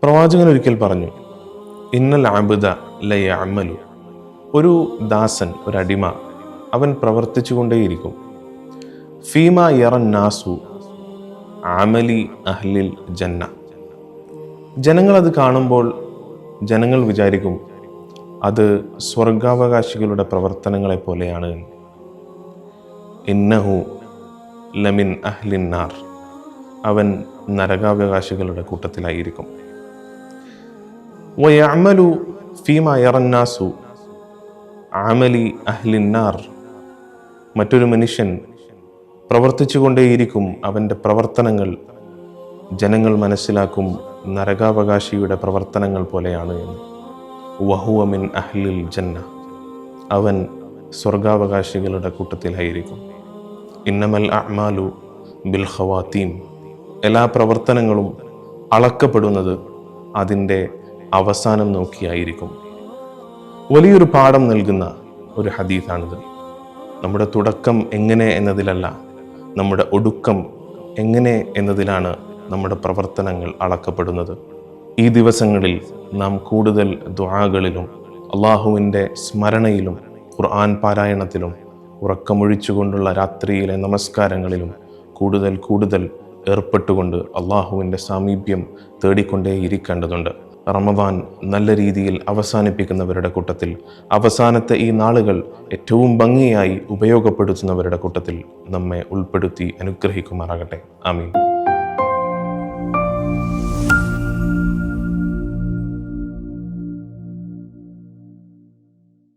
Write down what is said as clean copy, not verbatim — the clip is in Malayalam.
പ്രവാചകൻ ഒരിക്കൽ പറഞ്ഞു, ഇന്നൽ അബ്ദ ലയഅമലു, ഒരു ദാസൻ, ഒരടിമ, അവൻ പ്രവർത്തിച്ചുകൊണ്ടേയിരിക്കും. ഫീമ യറന്നാസു അമലി അഹ്ലിൽ ജന്ന, ജനങ്ങളത് കാണുമ്പോൾ ജനങ്ങൾ വിചാരിക്കും അത് സ്വർഗാവകാശികളുടെ പ്രവർത്തനങ്ങളെ പോലെയാണ്. ഇന്നഹു ലമിൻ അഹ്ലിൻ നാർ, അവൻ നരകാവകാശികളുടെ കൂട്ടത്തിലായിരിക്കും. വയഅമലു ഫീമ യറന്നാസു അമലി അഹ്ലിൻ നാർ, മറ്റൊരു മനുഷ്യൻ പ്രവർത്തിച്ചുകൊണ്ടേയിരിക്കും, അവൻ്റെ പ്രവർത്തനങ്ങൾ ജനങ്ങൾ മനസ്സിലാക്കും നരകാവകാശിയുടെ പ്രവർത്തനങ്ങൾ പോലെയാണ് എന്ന്. വഹുവ മിൻ അഹ്ലിൽ ജന്ന, അവൻ സ്വർഗാവകാശികളുടെ കൂട്ടത്തിലായിരിക്കും. ഇന്നമൽ അഅ്മാലു ബിൽ ഖവാതീം, എല്ലാ പ്രവർത്തനങ്ങളും അളക്കപ്പെടുന്നത് അതിൻ്റെ അവസാനം നോക്കിയായിരിക്കും. വലിയൊരു പാഠം നൽകുന്ന ഒരു ഹദീസാണിത്. നമ്മുടെ തുടക്കം എങ്ങനെ എന്നതിലല്ല, നമ്മുടെ ഒടുക്കം എങ്ങനെ എന്നതിലാണ് നമ്മുടെ പ്രവർത്തനങ്ങൾ അളക്കപ്പെടുന്നത്. ഈ ദിവസങ്ങളിൽ നാം കൂടുതൽ ദുആകളിലും അള്ളാഹുവിൻ്റെ സ്മരണയിലും ഖുർആൻ പാരായണത്തിലും ഉറക്കമൊഴിച്ചുകൊണ്ടുള്ള രാത്രിയിലെ നമസ്കാരങ്ങളിലും കൂടുതൽ ഏർപ്പെട്ടുകൊണ്ട് അള്ളാഹുവിൻ്റെ സാമീപ്യം തേടിക്കൊണ്ടേയിരിക്കേണ്ടതുണ്ട്. റമദാൻ നല്ല രീതിയിൽ അവസാനിപ്പിക്കുന്നവരുടെ കൂട്ടത്തിൽ, അവസാനത്തെ ഈ നാളുകൾ ഏറ്റവും ഭംഗിയായി ഉപയോഗപ്പെടുത്തുന്നവരുടെ കൂട്ടത്തിൽ നമ്മെ ഉൾപ്പെടുത്തി അനുഗ്രഹിക്കുമാറാകട്ടെ. ആമീൻ.